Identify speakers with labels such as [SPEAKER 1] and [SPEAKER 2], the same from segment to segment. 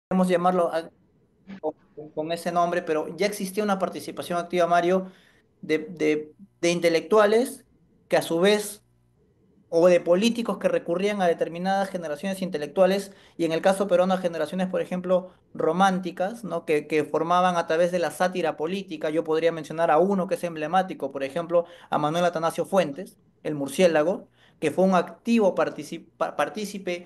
[SPEAKER 1] podemos llamarlo con ese nombre, pero ya existía una participación activa, Mario, de intelectuales que a su vez o de políticos que recurrían a determinadas generaciones intelectuales, y en el caso peruano a generaciones, por ejemplo, románticas, ¿no? Que formaban a través de la sátira política. Yo podría mencionar a uno que es emblemático, por ejemplo, a Manuel Atanasio Fuentes, el murciélago, que fue un activo partícipe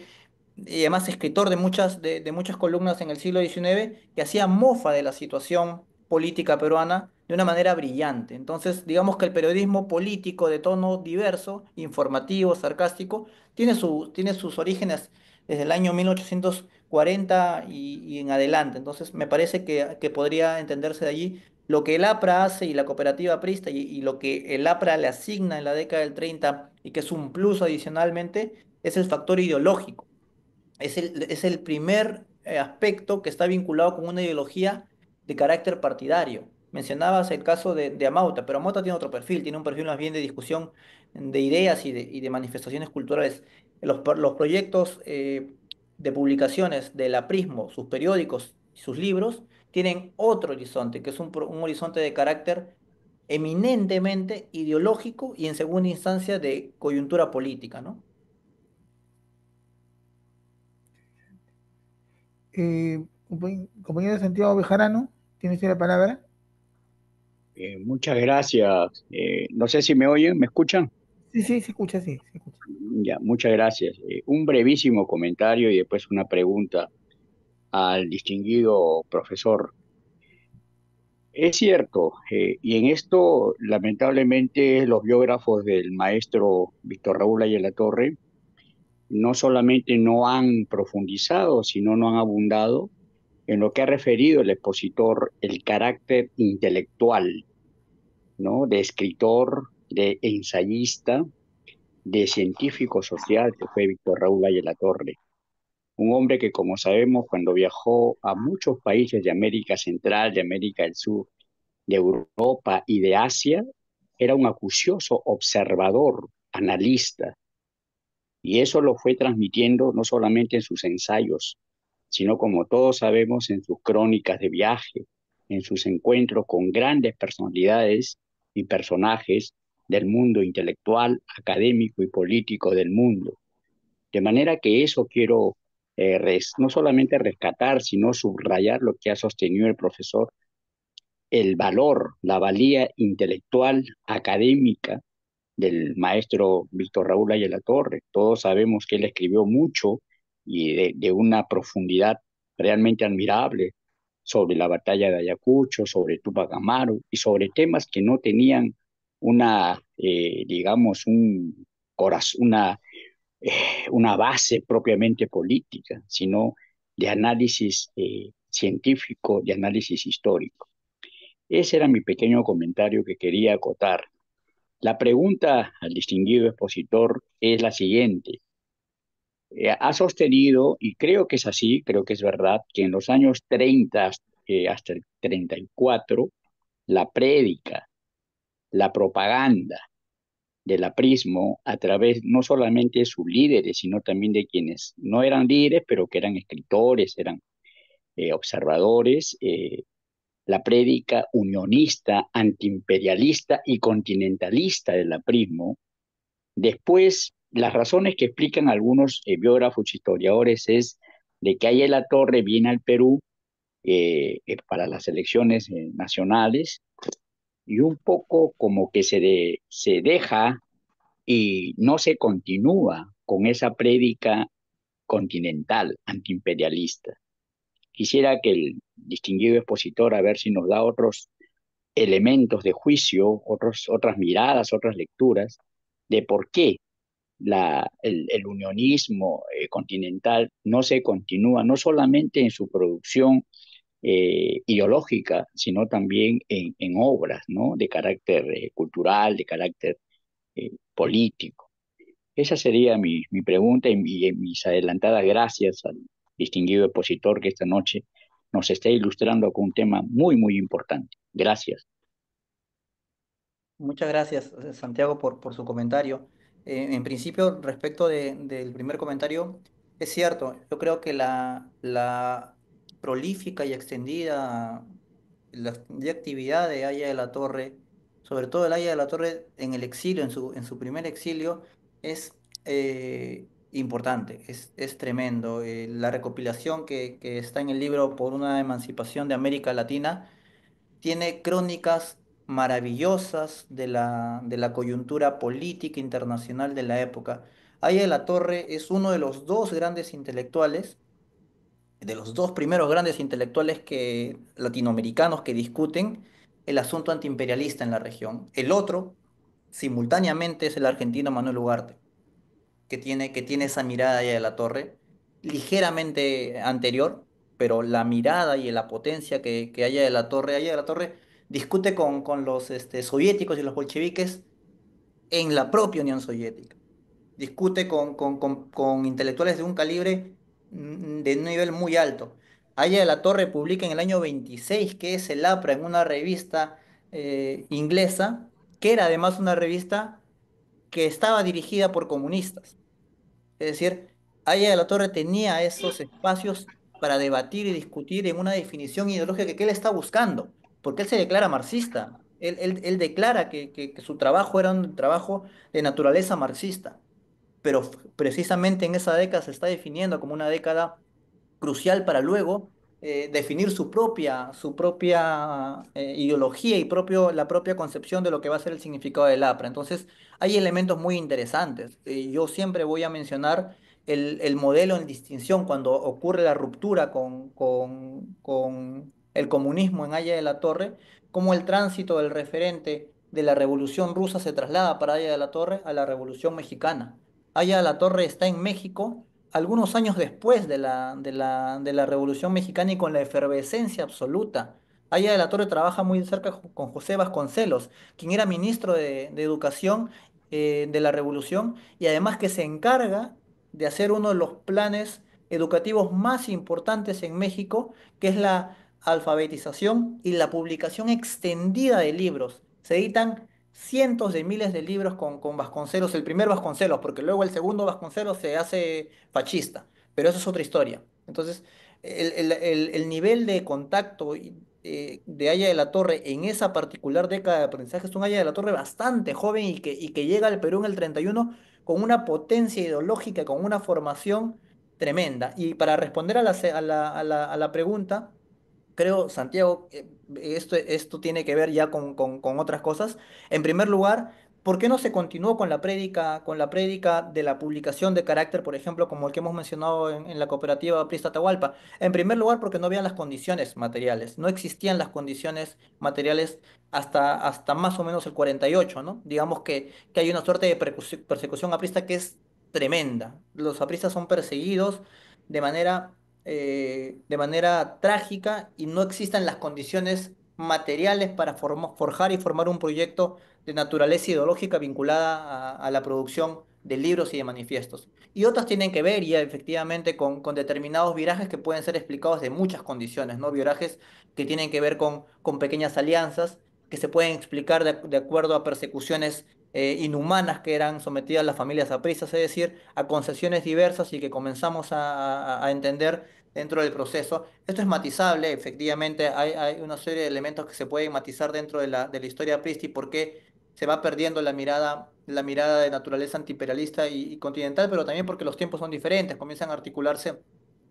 [SPEAKER 1] y además escritor de muchas columnas en el siglo XIX, que hacía mofa de la situación política peruana de una manera brillante. Entonces, digamos que el periodismo político de tono diverso, informativo, sarcástico, tiene sus orígenes desde el año 1840 y en adelante. Entonces, me parece que podría entenderse de allí lo que el APRA hace y la cooperativa aprista y lo que el APRA le asigna en la década del 30 y que es un plus adicionalmente, es el factor ideológico. Es el primer aspecto que está vinculado con una ideología de carácter partidario. Mencionabas el caso de Amauta, pero Amauta tiene otro perfil, tiene un perfil más bien de discusión de ideas y de manifestaciones culturales. Los proyectos de publicaciones del aprismo, sus periódicos y sus libros, tienen otro horizonte, que es un horizonte de carácter eminentemente ideológico y en segunda instancia de coyuntura política, ¿no?
[SPEAKER 2] Compañero Santiago Bejarano, tiene usted la palabra.
[SPEAKER 3] Muchas gracias. No sé si me oyen, ¿me escuchan?
[SPEAKER 2] Sí, sí, se escucha, sí, se escucha.
[SPEAKER 3] Ya, muchas gracias. Un brevísimo comentario y después una pregunta al distinguido profesor. Es cierto, y en esto lamentablemente los biógrafos del maestro Víctor Raúl Ayala Torre no solamente no han profundizado, sino no han abundado en lo que ha referido el expositor, el carácter intelectual, ¿no? De escritor, de ensayista, de científico social que fue Víctor Raúl Valle La Torre. Un hombre que, como sabemos, cuando viajó a muchos países de América Central, de América del Sur, de Europa y de Asia, era un acucioso observador, analista, y eso lo fue transmitiendo no solamente en sus ensayos, sino como todos sabemos en sus crónicas de viaje, en sus encuentros con grandes personalidades y personajes del mundo intelectual, académico y político del mundo. De manera que eso quiero no solamente rescatar, sino subrayar lo que ha sostenido el profesor, el valor, la valía intelectual, académica del maestro Víctor Raúl Ayala Torre. Todos sabemos que él escribió mucho y de una profundidad realmente admirable sobre la batalla de Ayacucho, sobre Tupac Amaru y sobre temas que no tenían una, digamos, una base propiamente política, sino de análisis científico, de análisis histórico. Ese era mi pequeño comentario que quería acotar. La pregunta al distinguido expositor es la siguiente. Ha sostenido, y creo que es así, creo que es verdad, que en los años 30 hasta el 34, la prédica, la propaganda del aprismo, a través no solamente de sus líderes, sino también de quienes no eran líderes, pero que eran escritores, eran observadores, la prédica unionista, antiimperialista y continentalista del aprismo. Después, las razones que explican algunos biógrafos, historiadores, es de que Ayala Torre viene al Perú para las elecciones nacionales y un poco como que se deja y no se continúa con esa prédica continental, antiimperialista. Quisiera que el distinguido expositor, a ver si nos da otros elementos de juicio, otras miradas, otras lecturas, de por qué el unionismo continental no se continúa, no solamente en su producción ideológica, sino también en obras, ¿no? De carácter cultural, de carácter político. Esa sería mi pregunta y mis adelantadas gracias al distinguido expositor que esta noche nos está ilustrando con un tema muy, muy importante. Gracias.
[SPEAKER 1] Muchas gracias, Santiago, por su comentario. En principio, respecto del primer comentario, es cierto, yo creo que prolífica y extendida la actividad de Haya de la Torre, sobre todo el Haya de la Torre en el exilio, en su primer exilio, es importante, es tremendo. La recopilación que está en el libro Por una emancipación de América Latina tiene crónicas maravillosas de la coyuntura política internacional de la época. Haya de la Torre es uno de los dos grandes intelectuales, de los dos primeros grandes intelectuales latinoamericanos que discuten el asunto antiimperialista en la región. El otro, simultáneamente, es el argentino Manuel Ugarte, que tiene esa mirada allá de la torre, ligeramente anterior, pero la mirada y la potencia que haya de la torre discute con los soviéticos y los bolcheviques en la propia Unión Soviética, discute con intelectuales de un calibre de un nivel muy alto. Aya de la Torre publica en el año 26, que es el APRA, en una revista inglesa, que era además una revista que estaba dirigida por comunistas. Es decir, Aya de la Torre tenía esos espacios para debatir y discutir en una definición ideológica que él está buscando, porque él se declara marxista. Él declara que su trabajo era un trabajo de naturaleza marxista, pero precisamente en esa década se está definiendo como una década crucial para luego definir su propia ideología y la propia concepción de lo que va a ser el significado del APRA. Entonces, hay elementos muy interesantes. Yo siempre voy a mencionar el modelo en distinción cuando ocurre la ruptura con el comunismo en Haya de la Torre, cómo el tránsito del referente de la Revolución Rusa se traslada para Haya de la Torre a la Revolución Mexicana. Haya de la Torre está en México algunos años después de la Revolución Mexicana y con la efervescencia absoluta. Aya de la Torre trabaja muy cerca con José Vasconcelos, quien era ministro de Educación de la Revolución y además que se encarga de hacer uno de los planes educativos más importantes en México, que es la alfabetización y la publicación extendida de libros. Se editan cientos de miles de libros con Vasconcelos, el primer Vasconcelos, porque luego el segundo Vasconcelos se hace fascista, pero eso es otra historia. Entonces, el nivel de contacto de Haya de la Torre en esa particular década de aprendizaje es un Haya de la Torre bastante joven y que llega al Perú en el 31 con una potencia ideológica, con una formación tremenda. Y para responder a a la pregunta, creo, Santiago, esto tiene que ver ya con otras cosas. En primer lugar, ¿por qué no se continuó con la prédica de la publicación de carácter, por ejemplo, como el que hemos mencionado en la cooperativa Prista Atahualpa? En primer lugar, porque no habían las condiciones materiales, no existían las condiciones materiales hasta más o menos el 48, ¿no? Digamos que hay una suerte de persecución aprista que es tremenda. Los apristas son perseguidos de de manera trágica y no existan las condiciones materiales para forjar y formar un proyecto de naturaleza ideológica vinculada a la producción de libros y de manifiestos. Y otras tienen que ver ya efectivamente con determinados virajes que pueden ser explicados de muchas condiciones, ¿no? Virajes que tienen que ver con pequeñas alianzas, que se pueden explicar de acuerdo a persecuciones inhumanas que eran sometidas las familias apristas, es decir, a concesiones diversas y que comenzamos a entender dentro del proceso. Esto es matizable, efectivamente, hay una serie de elementos que se pueden matizar dentro de la historia aprista y por qué se va perdiendo la mirada de naturaleza antiimperialista y continental, pero también porque los tiempos son diferentes, comienzan a articularse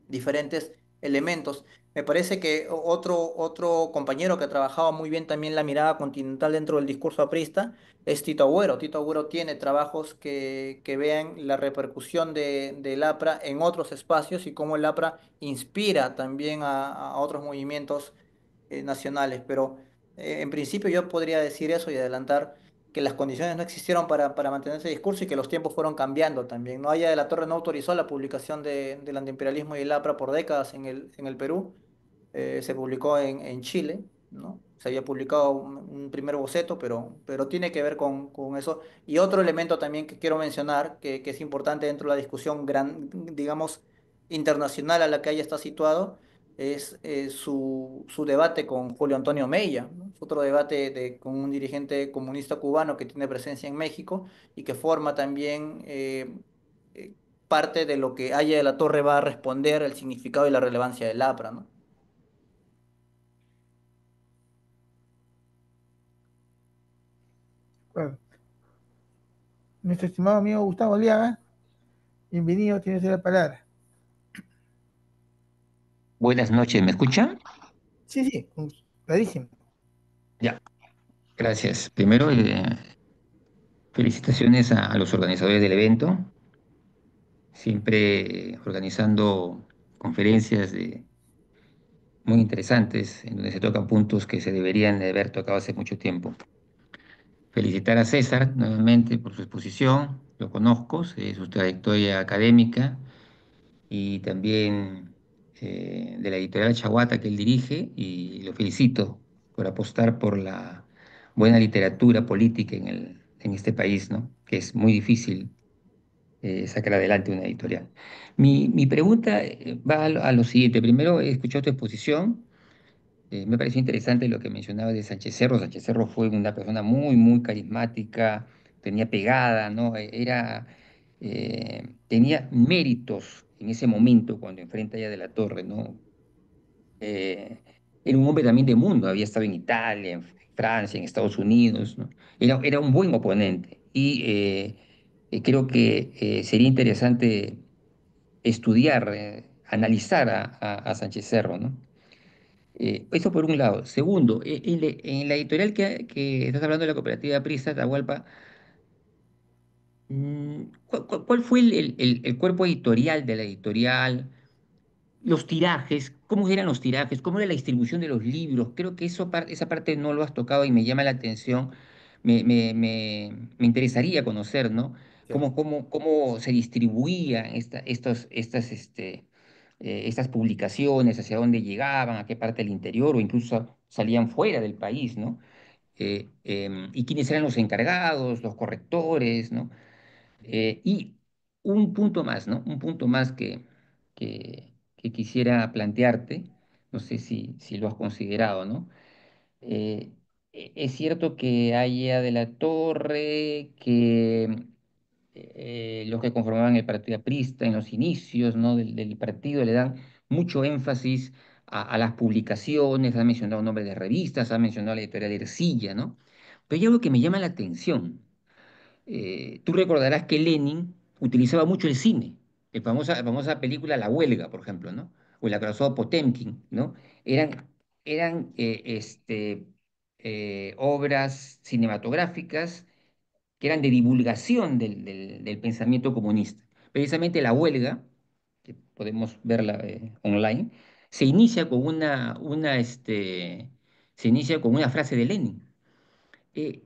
[SPEAKER 1] diferentes elementos. Me parece que otro compañero que trabajaba muy bien también la mirada continental dentro del discurso aprista es Tito Agüero. Tito Agüero tiene trabajos que vean la repercusión del APRA en otros espacios y cómo el APRA inspira también a otros movimientos nacionales. Pero en principio yo podría decir eso y adelantar que las condiciones no existieron para mantener ese discurso y que los tiempos fueron cambiando también. No Haya de la Torre no autorizó la publicación del antiimperialismo y el APRA por décadas en el Perú. Se publicó en Chile, ¿no? Se había publicado un primer boceto, pero tiene que ver con eso. Y otro elemento también que quiero mencionar, que es importante dentro de la discusión digamos, internacional a la que haya está situado, es su debate con Julio Antonio Meilla, ¿no? Es otro debate con un dirigente comunista cubano que tiene presencia en México y que forma también eh, parte de lo que Haya de la Torre va a responder el significado y la relevancia del APRA, ¿no?
[SPEAKER 2] acuerdo. Nuestro estimado amigo Gustavo Aliaga, bienvenido, tienes la palabra.
[SPEAKER 4] Buenas noches, ¿me escuchan?
[SPEAKER 2] Sí, sí, clarísimo.
[SPEAKER 4] Ya, gracias. Primero, felicitaciones a los organizadores del evento, siempre organizando conferencias muy interesantes en donde se tocan puntos que se deberían de haber tocado hace mucho tiempo. Felicitar a César nuevamente por su exposición, lo conozco, sé su trayectoria académica y también de la editorial Chaguata que él dirige y lo felicito por apostar por la buena literatura política en este país, ¿no? Que es muy difícil sacar adelante una editorial. Mi pregunta va a lo siguiente. Primero, he escuchado tu exposición. Me pareció interesante lo que mencionaba de Sánchez Cerro. Sánchez Cerro fue una persona muy carismática, tenía pegada, ¿no? Tenía méritos en ese momento cuando enfrenta ya de la Torre, ¿no? Eh, Era un hombre también de mundo, había estado en Italia, en Francia, en Estados Unidos, ¿no? Era un buen oponente y creo que sería interesante estudiar, analizar a Sánchez Cerro, ¿no? Eso por un lado. Segundo, en la editorial que estás hablando de la cooperativa Prisa, Atahualpa, ¿cuál fue el cuerpo editorial de la editorial? Los tirajes, ¿cómo eran los tirajes? ¿Cómo era la distribución de los libros? Creo que esa parte no lo has tocado y me llama la atención. Me interesaría conocer, ¿no?
[SPEAKER 2] Ya.
[SPEAKER 4] Cómo se distribuían estas publicaciones, hacia dónde llegaban, a qué parte del interior o incluso salían fuera del país, ¿no? Y quiénes eran los encargados, los correctores, ¿no? Y un punto más, ¿no? Un punto más que quisiera plantearte, no sé si lo has considerado, ¿no? Eh, es cierto que Aya de la Torre, que los que conformaban el partido aprista en los inicios, ¿no? del partido le dan mucho énfasis a las publicaciones, han mencionado nombres de revistas, han mencionado la editorial Ercilla, ¿no? Pero hay algo que me llama la atención. Tú recordarás que Lenin utilizaba mucho el cine, la famosa película La Huelga, por ejemplo, ¿no? O el acorazado Potemkin, ¿no? Eran, eran obras cinematográficas que eran de divulgación del pensamiento comunista. Precisamente La Huelga, que podemos verla online, se inicia con se inicia con una frase de Lenin. Eh,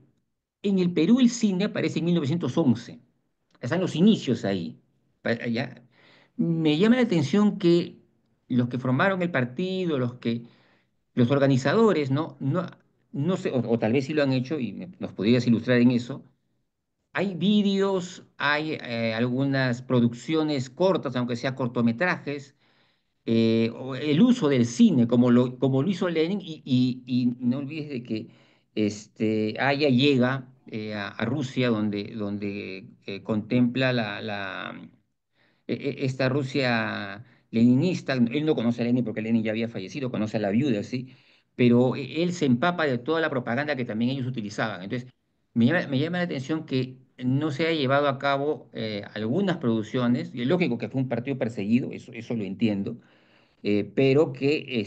[SPEAKER 4] en el Perú el cine aparece en 1911. Están los inicios ahí. ¿Ya? Me llama la atención que los que formaron el partido, los organizadores, no sé, o tal vez sí lo han hecho y nos podrías ilustrar en eso. Hay vídeos, hay algunas producciones cortas, aunque sea cortometrajes, o el uso del cine, como lo hizo Lenin, y no olvides de que Aya llega a Rusia, donde contempla esta Rusia leninista. Él no conoce a Lenin porque Lenin ya había fallecido, conoce a la viuda, ¿sí? Pero él se empapa de toda la propaganda que también ellos utilizaban. Entonces, me llama la atención que no se haya llevado a cabo algunas producciones, y es lógico que fue un partido perseguido, eso lo entiendo, pero que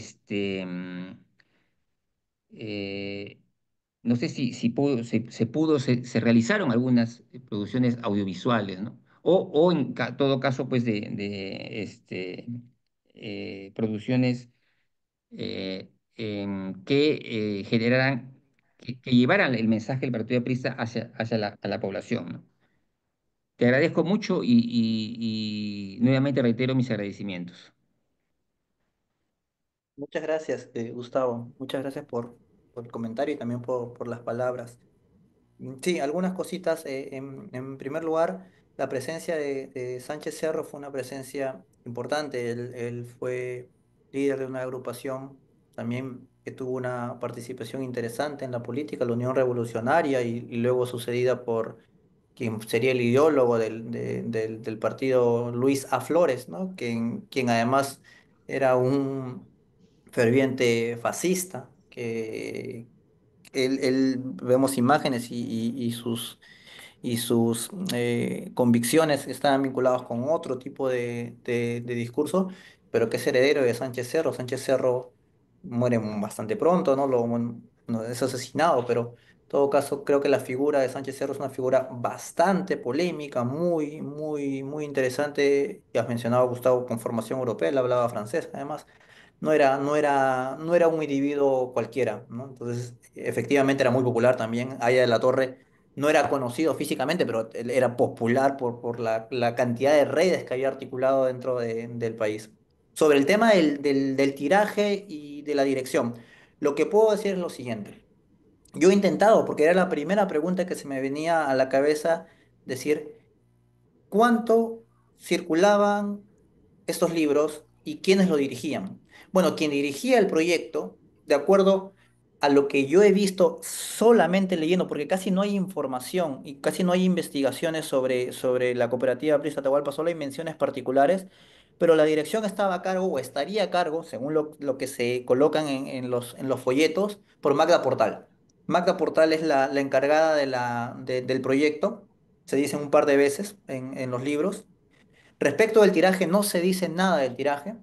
[SPEAKER 4] eh, no sé si se realizaron algunas producciones audiovisuales, ¿no? O en todo caso, pues, producciones que generaran, que llevaran el mensaje del Partido Aprista a la población, ¿no? Te agradezco mucho y nuevamente reitero mis agradecimientos.
[SPEAKER 1] Muchas gracias, Gustavo. Muchas gracias por el comentario y también por las palabras. Sí, algunas cositas. En primer lugar, la presencia de Sánchez Cerro fue una presencia importante. Él fue líder de una agrupación también que tuvo una participación interesante en la política, la Unión Revolucionaria, y luego sucedida por quien sería el ideólogo del partido, Luis A. Flores, ¿no? Quien además era un ferviente fascista vemos imágenes y sus convicciones estaban vinculados con otro tipo de discurso, pero que es heredero de Sánchez Cerro. Sánchez Cerro muere bastante pronto, ¿no? Bueno, no es asesinado, pero en todo caso creo que la figura de Sánchez Cerro es una figura bastante polémica, muy interesante. Ya has mencionado a Gustavo con formación europea, él hablaba francés, además no era un individuo cualquiera, ¿no? Entonces, efectivamente era muy popular también. Aya de la Torre no era conocido físicamente, pero él era popular por la cantidad de redes que había articulado dentro del país. Sobre el tema del tiraje y de la dirección, lo que puedo decir es lo siguiente. Yo he intentado, porque era la primera pregunta que se me venía a la cabeza, decir, ¿cuánto circulaban estos libros y quiénes lo dirigían? Bueno, quien dirigía el proyecto, de acuerdo a lo que yo he visto solamente leyendo, porque casi no hay información y casi no hay investigaciones sobre la cooperativa Prisa Atahualpa, solo hay menciones particulares, pero la dirección estaba a cargo o estaría a cargo, según lo que se colocan en los folletos, por Magda Portal. Magda Portal es la encargada del proyecto, se dice un par de veces en los libros. Respecto del tiraje, no se dice nada del tiraje,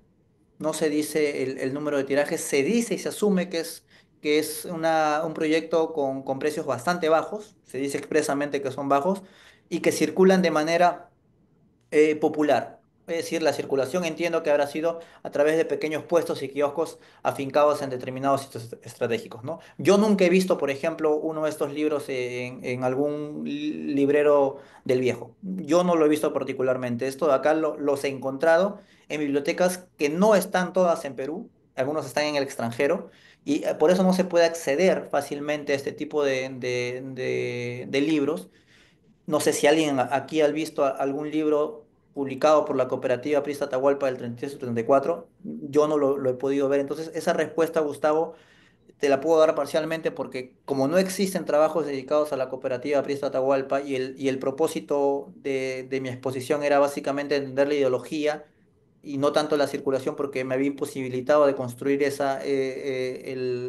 [SPEAKER 1] no se dice el número de tirajes, se dice y se asume que es un proyecto con precios bastante bajos, se dice expresamente que son bajos y que circulan de manera popular. Es decir, la circulación entiendo que habrá sido a través de pequeños puestos y kioscos afincados en determinados sitios estratégicos, ¿no? Yo nunca he visto, por ejemplo, uno de estos libros en algún librero del viejo. Yo no lo he visto particularmente. Esto de acá los he encontrado en bibliotecas que no están todas en Perú, algunos están en el extranjero, y por eso no se puede acceder fácilmente a este tipo de libros. No sé si alguien aquí ha visto algún libro publicado por la cooperativa Prista Atahualpa del 33 o 34. Yo no lo he podido ver. Entonces, esa respuesta, Gustavo, te la puedo dar parcialmente porque como no existen trabajos dedicados a la cooperativa Prista Atahualpa y el propósito de mi exposición era básicamente entender la ideología y no tanto la circulación porque me había imposibilitado de construir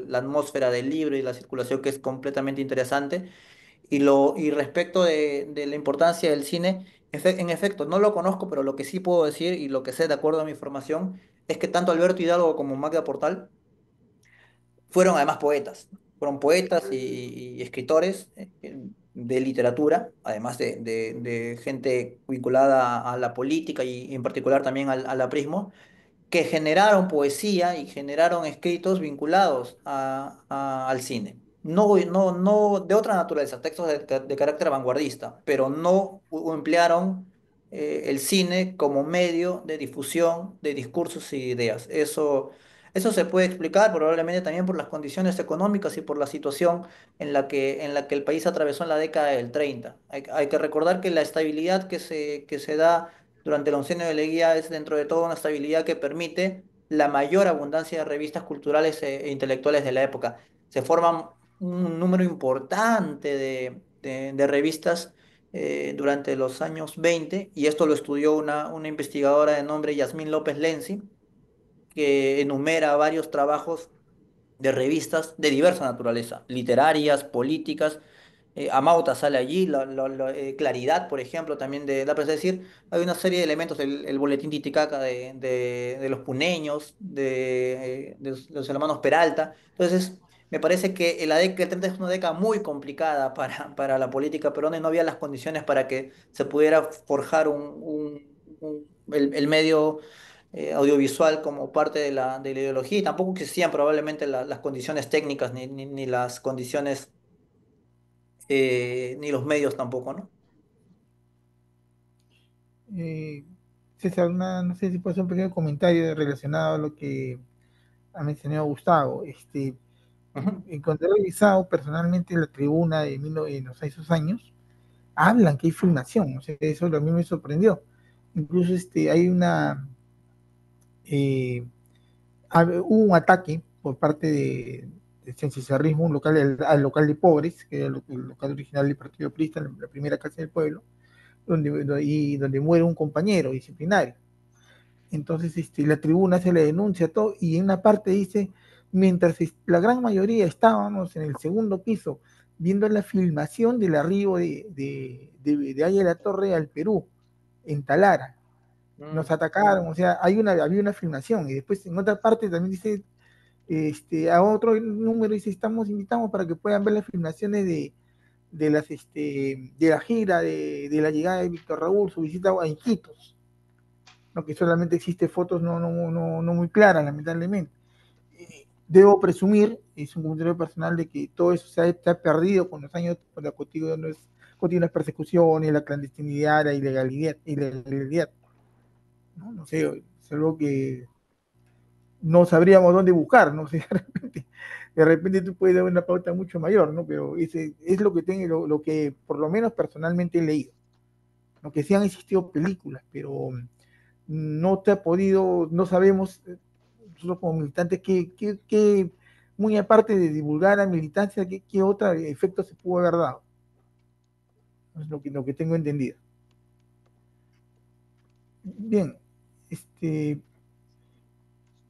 [SPEAKER 1] la atmósfera del libro y la circulación que es completamente interesante. Y respecto de la importancia del cine, en efecto, no lo conozco, pero lo que sí puedo decir y lo que sé de acuerdo a mi formación es que tanto Alberto Hidalgo como Magda Portal fueron además poetas. Fueron poetas y escritores de literatura, además de gente vinculada a la política y en particular también al aprismo que generaron poesía y generaron escritos vinculados al cine. No de otra naturaleza, textos de carácter vanguardista, pero no emplearon el cine como medio de difusión de discursos y ideas. Eso se puede explicar probablemente también por las condiciones económicas y por la situación en la que el país atravesó en la década del 30. Hay que recordar que la estabilidad que se da durante el oncenio de Leguía es dentro de todo una estabilidad que permite la mayor abundancia de revistas culturales e intelectuales de la época. Se forman un número importante de revistas durante los años 20 y esto lo estudió una investigadora de nombre Yasmín López Lenzi, que enumera varios trabajos de revistas de diversa naturaleza, literarias, políticas. Amauta sale allí, Claridad, por ejemplo, también da para decir, hay una serie de elementos, el boletín Titicaca de los puneños, de los hermanos Peralta. Entonces, me parece que la década del 30 es una década muy complicada para la política peruana y no había las condiciones para que se pudiera forjar el medio audiovisual como parte de la ideología y tampoco existían probablemente las condiciones técnicas ni las condiciones ni los medios tampoco, ¿no?
[SPEAKER 2] Eh, César, no sé si puedo hacer un pequeño comentario relacionado a lo que ha mencionado Gustavo.
[SPEAKER 1] Ujú.
[SPEAKER 2] Cuando he revisado personalmente la tribuna esos años, hablan que hay filmación, o sea, eso a mí me sorprendió. Incluso hay eh, hubo un ataque por parte de Cienciacerrismo, un local, al local de pobres, que era el local original del Partido Aprista, la primera casa del pueblo, donde muere un compañero disciplinario. Entonces la tribuna se le denuncia todo y en una parte dice, mientras la gran mayoría estábamos en el segundo piso viendo la filmación del arribo de Aya La Torre al Perú, en Talara. Nos atacaron, o sea, había una filmación, y después en otra parte también dice, a otro número dice, invitamos para que puedan ver las filmaciones de la gira, de la llegada de Víctor Raúl, su visita a Iquitos, ¿no? Que solamente existe fotos no muy claras, lamentablemente. Debo presumir, es un comentario personal, de que todo eso se ha perdido con los años, con las continuas persecuciones, la clandestinidad, la ilegalidad. No sé, es algo que no sabríamos dónde buscar, no sé, de repente tú puedes dar una pauta mucho mayor, ¿no? Pero ese es lo que tengo, lo que por lo menos personalmente he leído. Aunque sí han existido películas, pero no te ha podido, no sabemos, nosotros como militantes, muy aparte de divulgar a militancia, qué otro efecto se pudo haber dado. Es lo que tengo entendido. Bien,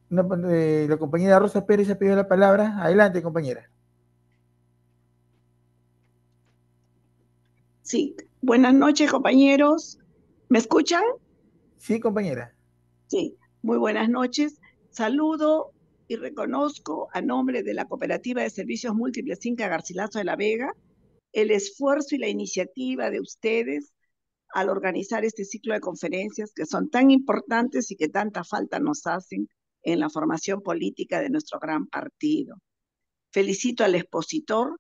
[SPEAKER 2] la compañera Rosa Pérez ha pedido la palabra. Adelante, compañera.
[SPEAKER 5] Sí, buenas noches, compañeros. ¿Me escuchan?
[SPEAKER 2] Sí, compañera.
[SPEAKER 5] Sí, muy buenas noches. Saludo y reconozco a nombre de la Cooperativa de Servicios Múltiples Inca Garcilaso de la Vega el esfuerzo y la iniciativa de ustedes al organizar este ciclo de conferencias que son tan importantes y que tanta falta nos hacen en la formación política de nuestro gran partido. Felicito al expositor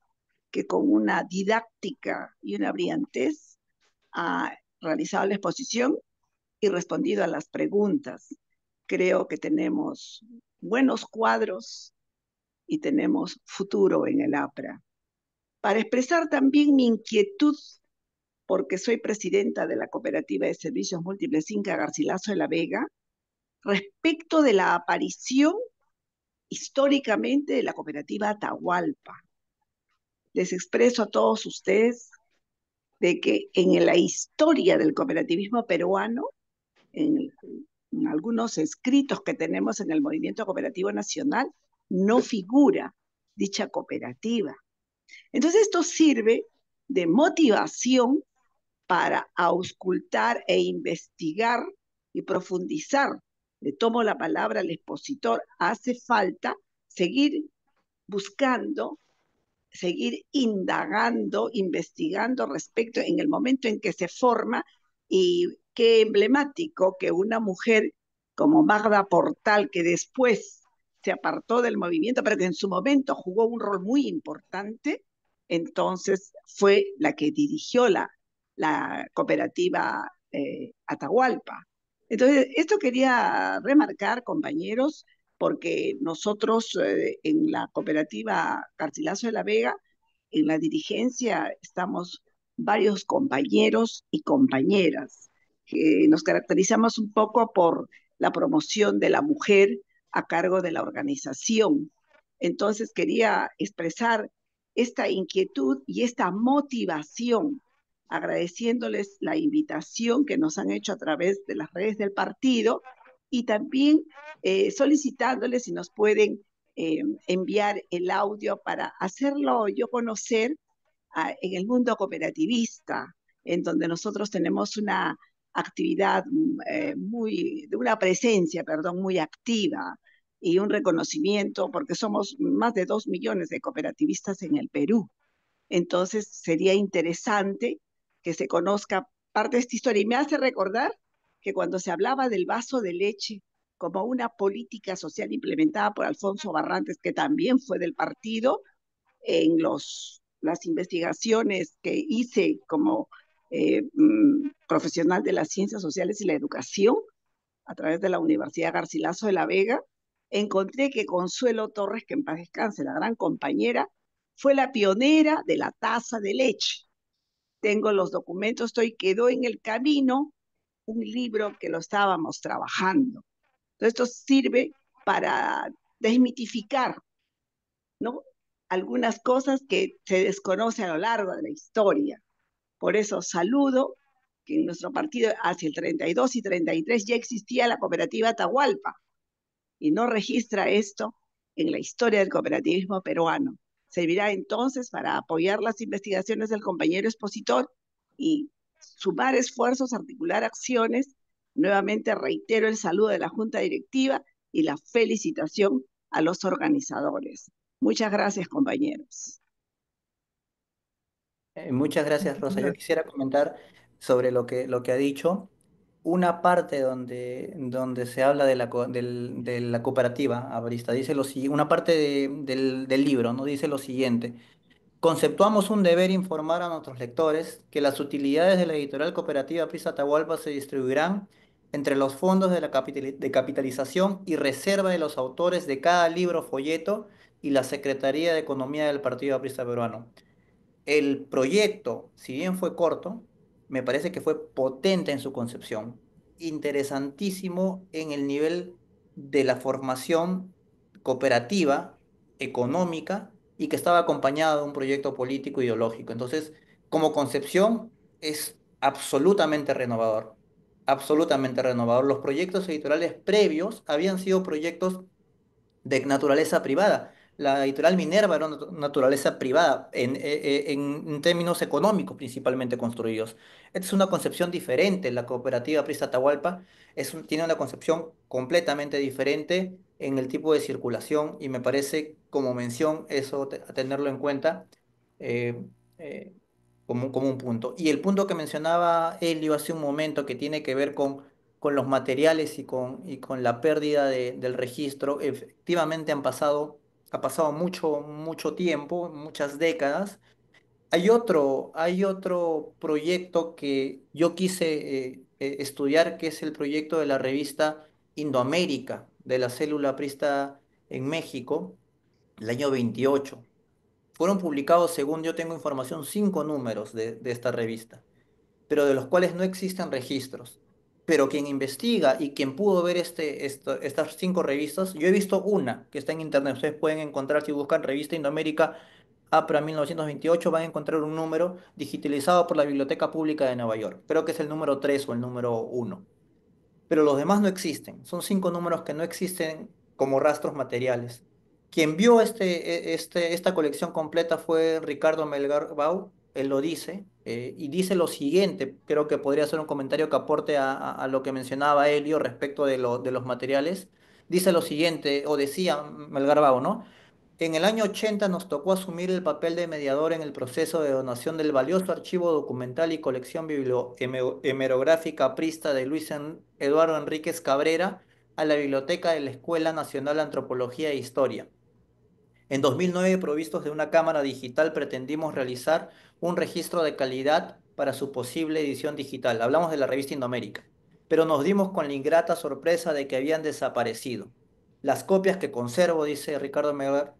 [SPEAKER 5] que con una didáctica y una brillantez ha realizado la exposición y respondido a las preguntas. Creo que tenemos buenos cuadros y tenemos futuro en el APRA. Para expresar también mi inquietud, porque soy presidenta de la Cooperativa de Servicios Múltiples Inca Garcilaso de la Vega, respecto de la aparición históricamente de la cooperativa Atahualpa. Les expreso a todos ustedes de que en la historia del cooperativismo peruano, en algunos escritos que tenemos en el Movimiento Cooperativo Nacional, no figura dicha cooperativa. Entonces esto sirve de motivación para auscultar e investigar y profundizar. Le tomo la palabra al expositor. Hace falta seguir buscando, seguir indagando, investigando respecto en el momento en que se forma, y qué emblemático que una mujer como Magda Portal, que después se apartó del movimiento, pero que en su momento jugó un rol muy importante, entonces fue la que dirigió la cooperativa Atahualpa. Entonces, esto quería remarcar, compañeros, porque nosotros en la cooperativa Garcilaso de la Vega, en la dirigencia, estamos varios compañeros y compañeras que nos caracterizamos un poco por la promoción de la mujer a cargo de la organización. Entonces quería expresar esta inquietud y esta motivación, agradeciéndoles la invitación que nos han hecho a través de las redes del partido, y también solicitándoles si nos pueden enviar el audio para hacerlo yo conocer en el mundo cooperativista, en donde nosotros tenemos una actividad de una presencia, perdón, muy activa, y un reconocimiento, porque somos más de 2 millones de cooperativistas en el Perú. Entonces sería interesante que se conozca parte de esta historia. Y me hace recordar que cuando se hablaba del vaso de leche como una política social implementada por Alfonso Barrantes, que también fue del partido, en las investigaciones que hice como profesional de las ciencias sociales y la educación a través de la Universidad Garcilaso de la Vega, encontré que Consuelo Torres, que en paz descanse, la gran compañera, fue la pionera de la taza de leche. Tengo los documentos, quedó en el camino un libro que lo estábamos trabajando. Entonces, esto sirve para desmitificar, ¿no?, algunas cosas que se desconocen a lo largo de la historia. Por eso saludo que en nuestro partido hacia el 32 y 33 ya existía la cooperativa Atahualpa, y no registra esto en la historia del cooperativismo peruano. Servirá entonces para apoyar las investigaciones del compañero expositor y sumar esfuerzos, articular acciones. Nuevamente reitero el saludo de la Junta Directiva y la felicitación a los organizadores. Muchas gracias, compañeros.
[SPEAKER 1] Muchas gracias, Rosa. Yo quisiera comentar sobre lo que ha dicho. Una parte donde se habla de de la cooperativa abrista, dice una parte del libro, ¿no? Dice lo siguiente. Conceptuamos un deber informar a nuestros lectores que las utilidades de la editorial cooperativa Prisa Atahualpa se distribuirán entre los fondos de de capitalización y reserva de los autores de cada libro folleto y la Secretaría de Economía del Partido Aprista Peruano. El proyecto, si bien fue corto, me parece que fue potente en su concepción, interesantísimo en el nivel de la formación cooperativa, económica, y que estaba acompañado de un proyecto político ideológico. Entonces, como concepción, es absolutamente renovador, absolutamente renovador. Los proyectos editoriales previos habían sido proyectos de naturaleza privada. La editorial Minerva era una naturaleza privada en términos económicos principalmente construidos. Esta es una concepción diferente. La cooperativa Prista Atahualpa tiene una concepción completamente diferente en el tipo de circulación y me parece, como mención, eso a tenerlo en cuenta eh, eh, como un punto. Y el punto que mencionaba Elio hace un momento que tiene que ver con los materiales y con la pérdida del registro, efectivamente ha pasado mucho tiempo, muchas décadas. Hay otro proyecto que yo quise estudiar, que es el proyecto de la revista Indoamérica, de la célula aprista en México, el año 28. Fueron publicados, según yo tengo información, 5 números de esta revista, pero de los cuales no existen registros. Pero quien investiga y quien pudo ver estas 5 revistas, yo he visto una que está en internet, ustedes pueden encontrar si buscan revista Indoamérica APRA 1928, van a encontrar un número digitalizado por la Biblioteca Pública de Nueva York. Creo que es el número 3 o el número 1, pero los demás no existen. Son 5 números que no existen como rastros materiales. Quien vio esta colección completa fue Ricardo Melgar Bau, él lo dice, y dice lo siguiente, creo que podría ser un comentario que aporte a lo que mencionaba Elio respecto de los materiales. Dice lo siguiente, o decía Melgar Bau, ¿no? En el año 80 nos tocó asumir el papel de mediador en el proceso de donación del valioso archivo documental y colección hemerográfica aprista de Eduardo Enríquez Cabrera a la Biblioteca de la Escuela Nacional de Antropología e Historia. En 2009, provistos de una cámara digital, pretendimos realizar un registro de calidad para su posible edición digital. Hablamos de la revista Indoamérica, pero nos dimos con la ingrata sorpresa de que habían desaparecido. Las copias que conservo, dice Ricardo Melgar,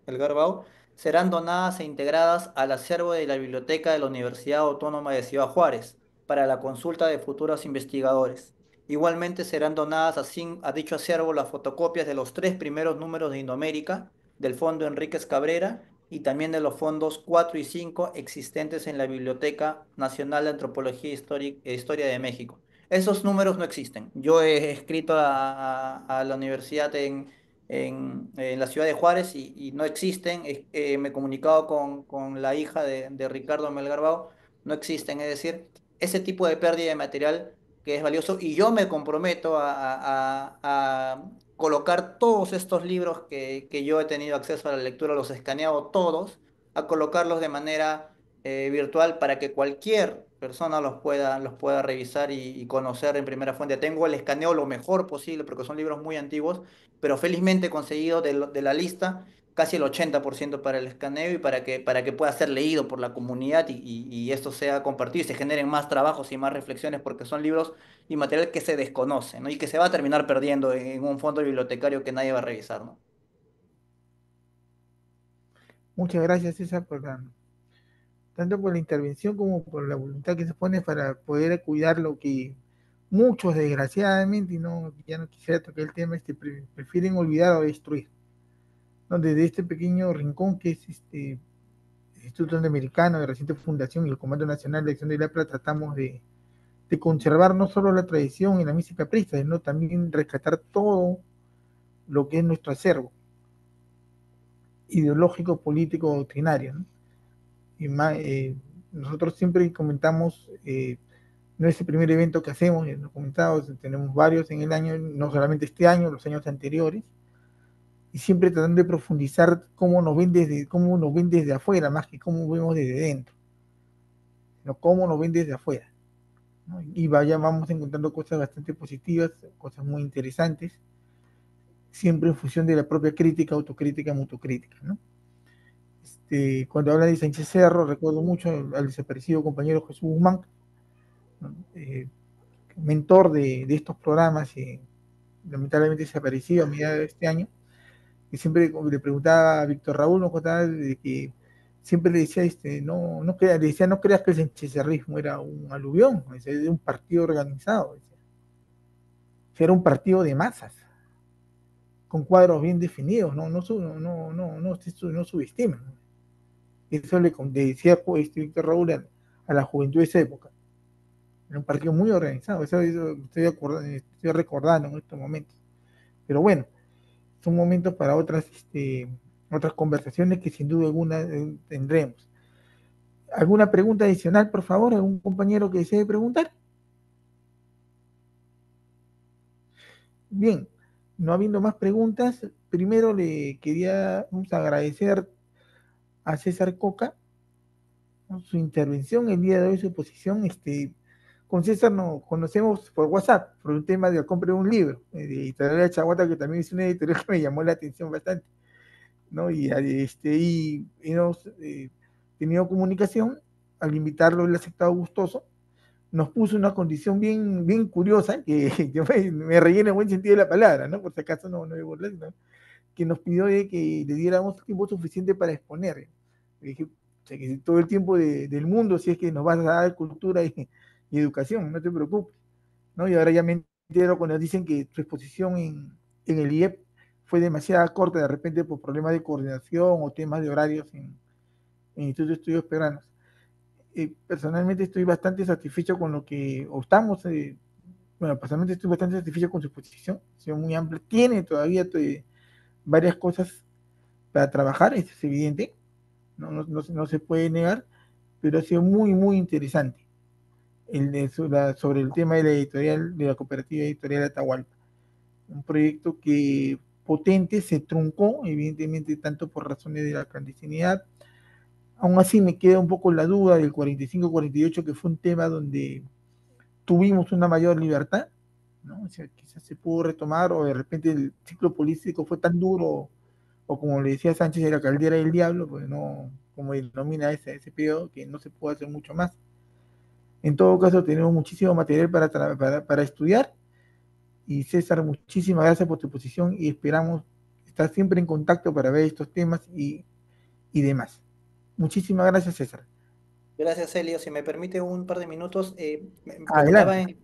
[SPEAKER 1] serán donadas e integradas al acervo de la Biblioteca de la Universidad Autónoma de Ciudad Juárez para la consulta de futuros investigadores. Igualmente serán donadas a dicho acervo las fotocopias de los 3 primeros números de Indoamérica, del Fondo Enríquez Cabrera y también de los fondos 4 y 5 existentes en la Biblioteca Nacional de Antropología e Historia de México. Esos números no existen. Yo he escrito a la universidad en la ciudad de Juárez y no existen. Me he comunicado con la hija de Ricardo Melgarbao, no existen. Es decir, ese tipo de pérdida de material que es valioso y yo me comprometo a colocar todos estos libros que yo he tenido acceso a la lectura, los he escaneado todos, a colocarlos de manera virtual para que cualquier persona los pueda revisar y conocer en primera fuente. Tengo el escaneo lo mejor posible porque son libros muy antiguos, pero felizmente he conseguido de la lista casi el 80% para el escaneo y para que pueda ser leído por la comunidad y esto sea compartido y se generen más trabajos y más reflexiones porque son libros y material que se desconoce, ¿no? Y que se va a terminar perdiendo en un fondo bibliotecario que nadie va a revisar, ¿no?
[SPEAKER 2] Muchas gracias, César, tanto por la intervención como por la voluntad que se pone para poder cuidar lo que muchos, desgraciadamente, y no, ya no quisiera tocar el tema, prefieren olvidar o destruir. ¿No? Desde este pequeño rincón que es este Instituto Interamericano de reciente fundación y el Comando Nacional de Acción de la Plata, tratamos de conservar no solo la tradición y la música prista, sino también rescatar todo lo que es nuestro acervo. ideológico, político, doctrinario, ¿no? Y nosotros siempre comentamos, no es el primer evento que hacemos, lo comentamos, tenemos varios en el año, no solamente este año, los años anteriores, y siempre tratando de profundizar cómo nos ven desde afuera, más que cómo vemos desde dentro, sino cómo nos ven desde afuera, ¿no? Y vamos encontrando cosas bastante positivas, cosas muy interesantes, siempre en función de la propia crítica, autocrítica, mutocrítica, ¿no? Cuando habla de Sánchez Cerro, recuerdo mucho al desaparecido compañero Jesús Guzmán, ¿no? Mentor de estos programas, lamentablemente desaparecido a mediados de este año, que siempre le preguntaba a Víctor Raúl, nos contaba de que siempre le decía, le decía, no creas que el sanchezerrismo era un aluvión, era un partido organizado, decía. Era un partido de masas, con cuadros bien definidos, no subestimen. Eso le decía Víctor Raúl a la juventud de esa época. Era un partido muy organizado, eso estoy recordando en estos momentos. Pero bueno, son momentos para otras conversaciones que sin duda alguna tendremos. ¿Alguna pregunta adicional, por favor? ¿Algún compañero que desee preguntar? Bien, no habiendo más preguntas, primero le queríamos agradecer a César Coca, ¿no?, su intervención el día de hoy, su posición. Con César nos conocemos por WhatsApp, por un tema de la compra de un libro, de Editorial Chaguata, que también es una editorial que me llamó la atención bastante, ¿no? Y hemos tenido comunicación. Al invitarlo, él ha aceptado gustoso. Nos puso una condición bien, bien curiosa, que yo me reí en el buen sentido de la palabra, ¿no? Por si acaso no me burlé, ¿no? Que nos pidió de que le diéramos tiempo suficiente para exponer. Le dije, o sea, que todo el tiempo del mundo, si es que nos vas a dar cultura y educación, no te preocupes, ¿no? Y ahora ya me entero cuando dicen que su exposición en el IEP fue demasiado corta, de repente por problemas de coordinación o temas de horarios en el Instituto de Estudios Peruanos. Personalmente estoy bastante satisfecho con lo que optamos. Bueno, personalmente estoy bastante satisfecho con su exposición, ha sido muy amplia, tiene todavía varias cosas para trabajar, eso es evidente, no se puede negar, pero ha sido muy, muy interesante sobre el tema de la editorial, de la cooperativa editorial Atahualpa. Un proyecto que potente, se truncó, evidentemente, tanto por razones de la clandestinidad. Aún así me queda un poco la duda del 45-48, que fue un tema donde tuvimos una mayor libertad, ¿no? O sea, quizás se pudo retomar, o de repente el ciclo político fue tan duro, o como le decía Sánchez, de la caldera del diablo, pues no, como denomina ese periodo, que no se puede hacer mucho más. En todo caso, tenemos muchísimo material para estudiar. Y César, muchísimas gracias por tu posición y esperamos estar siempre en contacto para ver estos temas y demás. Muchísimas gracias, César.
[SPEAKER 1] Gracias, Elio. Si me permite un par de minutos, me preguntaba
[SPEAKER 2] Adelante.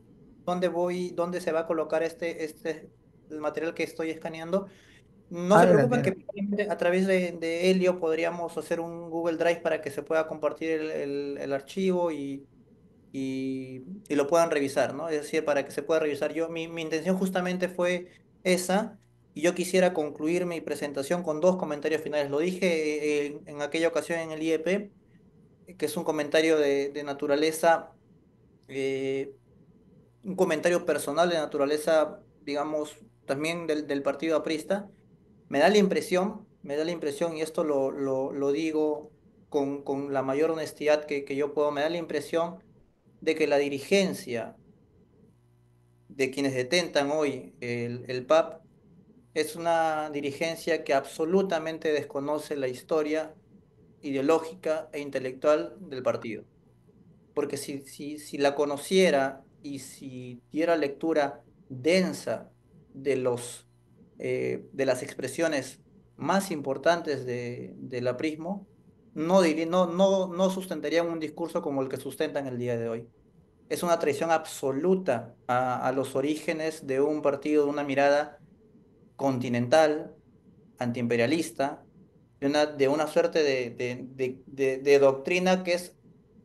[SPEAKER 1] en dónde se va a colocar el material que estoy escaneando. No se
[SPEAKER 2] Adelante,
[SPEAKER 1] preocupen que
[SPEAKER 2] adelante.
[SPEAKER 1] probablemente a través de Helio podríamos hacer un Google Drive para que se pueda compartir el archivo y lo puedan revisar, ¿no? Es decir, para que se pueda revisar. Mi intención justamente fue esa, y yo quisiera concluir mi presentación con dos comentarios finales. Lo dije en aquella ocasión en el IEP, que es un comentario de naturaleza, eh, un comentario personal de naturaleza, digamos, también del partido aprista. Me da la impresión, y esto lo digo con la mayor honestidad que yo puedo, me da la impresión de que la dirigencia de quienes detentan hoy el PAP es una dirigencia que absolutamente desconoce la historia ideológica e intelectual del partido. Porque si la conociera y si diera lectura densa de de las expresiones más importantes del aprismo, no sustentarían un discurso como el que sustentan el día de hoy. Es una traición absoluta a los orígenes de un partido de una mirada continental, antiimperialista, de una suerte de doctrina que es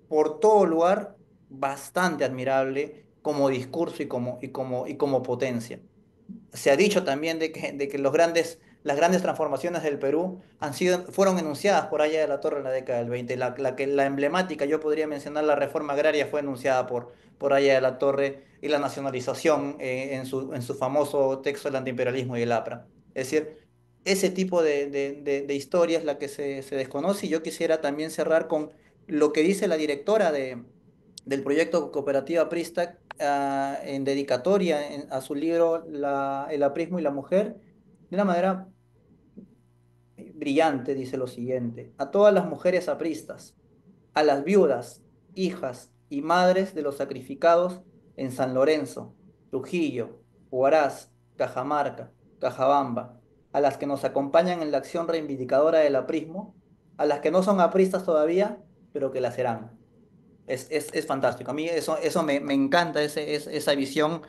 [SPEAKER 1] por todo lugar bastante admirable como discurso y como potencia. Se ha dicho también de que los grandes las grandes transformaciones del Perú fueron enunciadas por Aya de la Torre en la década del 20. La emblemática, yo podría mencionar la reforma agraria, fue enunciada por Aya de la Torre y la nacionalización en su famoso texto El antiimperialismo y el APRA. Es decir, ese tipo de historia es la que se desconoce y yo quisiera también cerrar con lo que dice la directora del proyecto Cooperativa Prista en dedicatoria a su libro El aprismo y la mujer, de una manera brillante, dice lo siguiente: a todas las mujeres apristas, a las viudas, hijas y madres de los sacrificados en San Lorenzo, Trujillo, Huaraz, Cajamarca, Cajabamba, a las que nos acompañan en la acción reivindicadora del aprismo, a las que no son apristas todavía, pero que la serán. Es fantástico. A mí eso me encanta, esa visión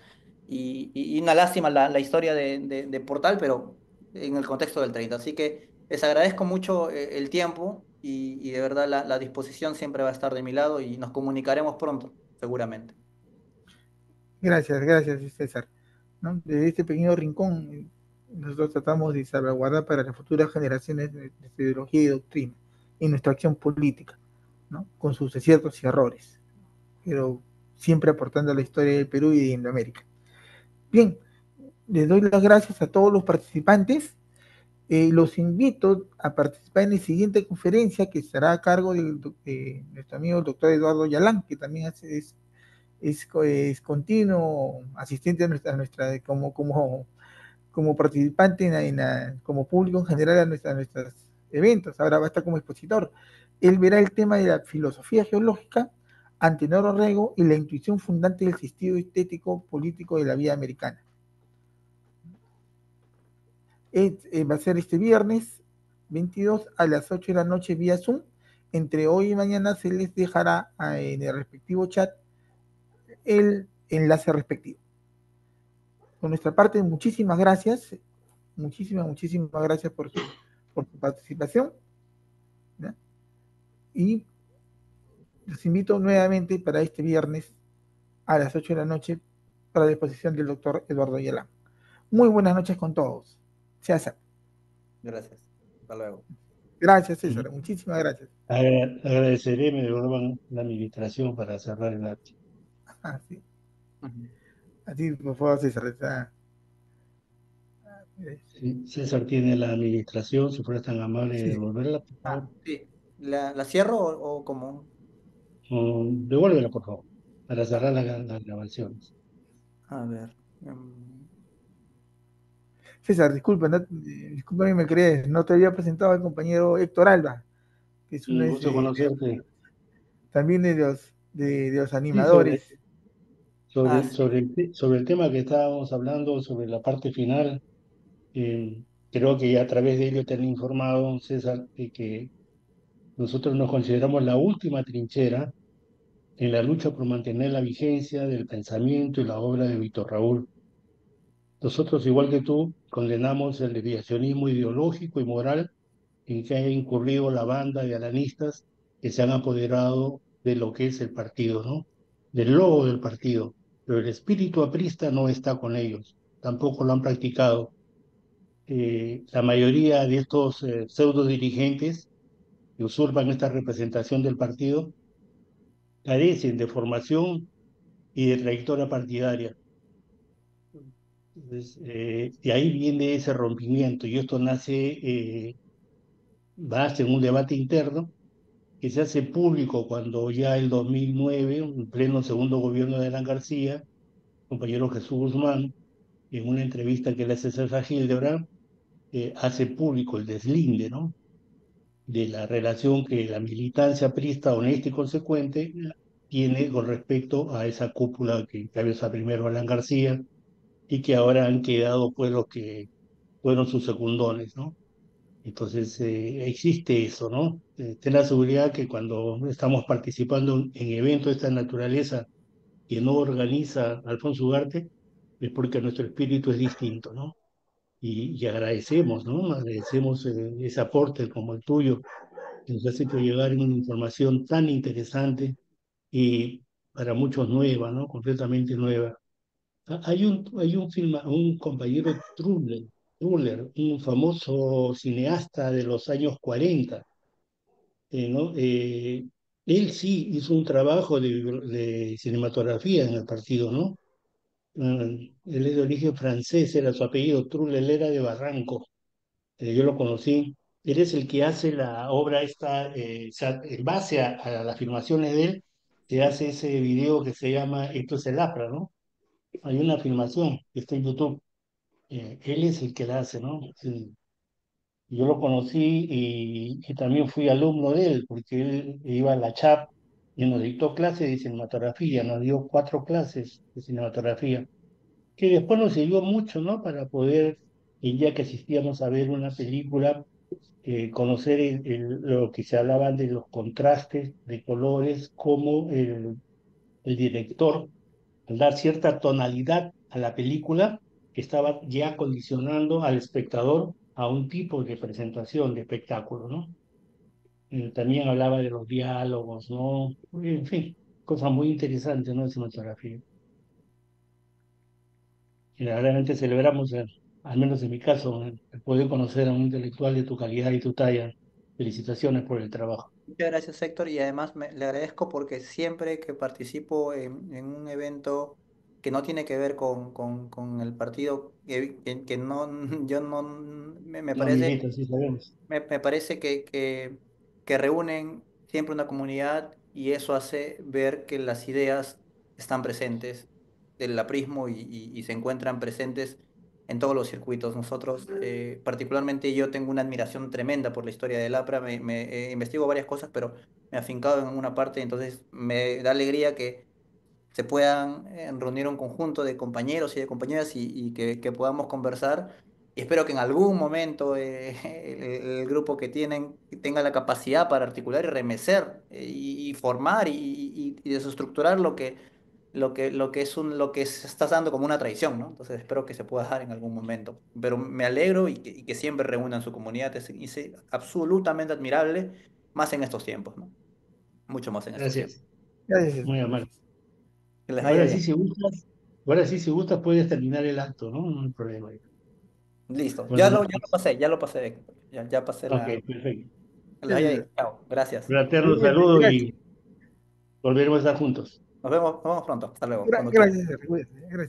[SPEAKER 1] y una lástima la historia de Portal, pero en el contexto del 30. Así que les agradezco mucho el tiempo y de verdad la disposición siempre va a estar de mi lado y nos comunicaremos pronto, seguramente.
[SPEAKER 2] Gracias, gracias, César. ¿No? Desde este pequeño rincón, nosotros tratamos de salvaguardar para las futuras generaciones nuestra ideología y doctrina y nuestra acción política, ¿no? Con sus aciertos y errores, pero siempre aportando a la historia del Perú y de Indoamérica. Bien, les doy las gracias a todos los participantes. Los invito a participar en la siguiente conferencia que estará a cargo de nuestro amigo el doctor Eduardo Yalán, que también es continuo asistente a nuestra como participante como público en general a nuestros eventos. Ahora va a estar como expositor. Él verá el tema de la filosofía geológica, Antenor Orrego y la intuición fundante del sentido estético político de la vida americana. Va a ser este viernes 22 a las 8 de la noche vía Zoom. Entre hoy y mañana se les dejará en el respectivo chat el enlace respectivo. Por nuestra parte, muchísimas gracias. Muchísimas gracias por su participación. ¿Ya? Y los invito nuevamente para este viernes a las 8 de la noche para la exposición del doctor Eduardo Ayala. Muy buenas noches con todos. César.
[SPEAKER 1] Gracias. Hasta luego.
[SPEAKER 2] Gracias, César. Muchísimas gracias.
[SPEAKER 6] Agradeceré, me devuelvan la administración para cerrar el acto.
[SPEAKER 2] Así, así por favor, César.
[SPEAKER 6] Sí, César tiene la administración, si fuera tan amable de devolverla, por favor.
[SPEAKER 1] Sí. ¿La cierro o cómo?
[SPEAKER 6] Devuélvela, por favor, para cerrar las grabaciones.
[SPEAKER 1] A ver.
[SPEAKER 2] César, discúlpame, me crees, no te había presentado al compañero Héctor Alba, que es
[SPEAKER 6] Un gusto conocerte.
[SPEAKER 2] también de los
[SPEAKER 6] Sí,
[SPEAKER 2] animadores.
[SPEAKER 6] sobre el tema que estábamos hablando, sobre la parte final, creo que ya a través de ello te han informado, César, de que nosotros nos consideramos la última trinchera en la lucha por mantener la vigencia del pensamiento y la obra de Víctor Raúl. Nosotros, igual que tú, condenamos el desviacionismo ideológico y moral en que ha incurrido la banda de alanistas que se han apoderado de lo que es el partido, ¿no? Del logo del partido. Pero el espíritu aprista no está con ellos, tampoco lo han practicado. La mayoría de estos pseudo dirigentes que usurpan esta representación del partido carecen de formación y de trayectoria partidaria. Entonces, de ahí viene ese rompimiento y esto base en un debate interno que se hace público cuando ya el 2009, en pleno segundo gobierno de Alan García, compañero Jesús Guzmán, en una entrevista que le hace César Hildebrand, hace público el deslinde, ¿no? De la relación que la militancia aprista honesta y consecuente tiene con respecto a esa cúpula que encabeza primero Alan García y que ahora han quedado pues los que fueron sus secundones, ¿no? Entonces existe eso, ¿no? Ten la seguridad que cuando estamos participando en eventos de esta naturaleza que no organiza Alfonso Ugarte, es porque nuestro espíritu es distinto, ¿no? Y agradecemos, ¿no? Agradecemos ese aporte como el tuyo, que nos has hecho llegar en una información tan interesante y para muchos nueva, ¿no? Completamente nueva. Hay un compañero Trumle, Truller, un famoso cineasta de los años 40, ¿no? Él sí hizo un trabajo de cinematografía en el partido, ¿no? Él es de origen francés, era su apellido, Truller, él era de Barranco, yo lo conocí. Él es el que hace la obra esta, o sea, en base a las filmaciones de él, se hace ese video que se llama Esto es el APRA, ¿no? Hay una filmación que está en YouTube. Él es el que la hace, ¿no? Sí. Yo lo conocí y también fui alumno de él, porque él iba a la CHAP y nos dictó clases de cinematografía, nos dio 4 clases de cinematografía, que después nos sirvió mucho, ¿no? Para poder, el día que asistíamos a ver una película, conocer lo que se hablaban de los contrastes de colores, cómo el director, al dar cierta tonalidad a la película, estaba ya condicionando al espectador a un tipo de presentación, de espectáculo, ¿no? También hablaba de los diálogos, ¿no? En fin, cosas muy interesantes, ¿no? De cinematografía. Y realmente celebramos, al menos en mi caso, el poder conocer a un intelectual de tu calidad y tu talla. Felicitaciones por el trabajo.
[SPEAKER 1] Muchas gracias, Héctor, y además le agradezco porque siempre que participo en un evento que no tiene que ver con el partido, que no, yo no, me
[SPEAKER 6] No,
[SPEAKER 1] parece,
[SPEAKER 6] Milita, sí sabemos.
[SPEAKER 1] me parece que reúnen siempre una comunidad y eso hace ver que las ideas están presentes del aprismo y se encuentran presentes en todos los circuitos. Nosotros, particularmente yo tengo una admiración tremenda por la historia del APRA, investigo varias cosas, pero me he afincado en una parte, entonces me da alegría que se puedan reunir un conjunto de compañeros y de compañeras y que podamos conversar. Y espero que en algún momento el grupo que tienen tenga la capacidad para articular y remecer y formar y desestructurar lo que se está dando como una traición, ¿no? Entonces espero que se pueda dar en algún momento. Pero me alegro y que siempre reúnan su comunidad. Es absolutamente admirable, más en estos tiempos, ¿no? Mucho más en estos tiempos.
[SPEAKER 6] Gracias,
[SPEAKER 2] Gracias,
[SPEAKER 6] muy
[SPEAKER 2] gracias.
[SPEAKER 6] amable.
[SPEAKER 1] Que les vaya
[SPEAKER 6] Ahora sí,
[SPEAKER 1] bien.
[SPEAKER 6] si gustas, ahora sí, si gustas, puedes terminar el acto, ¿no? No hay problema.
[SPEAKER 1] Listo, ya
[SPEAKER 6] Buenas
[SPEAKER 1] lo
[SPEAKER 6] noches.
[SPEAKER 1] pasé, ya lo pasé, Héctor. Ya pasé
[SPEAKER 6] Ok,
[SPEAKER 1] la.
[SPEAKER 6] perfecto.
[SPEAKER 1] Que les vaya bien.
[SPEAKER 2] Gracias.
[SPEAKER 1] Chao, gracias.
[SPEAKER 6] Fraterno
[SPEAKER 2] Igualmente,
[SPEAKER 6] saludo
[SPEAKER 2] gracias.
[SPEAKER 6] y volveremos a estar juntos.
[SPEAKER 1] Nos vemos pronto. Hasta luego, cuando quieran.
[SPEAKER 2] Gracias, cuídate, gracias.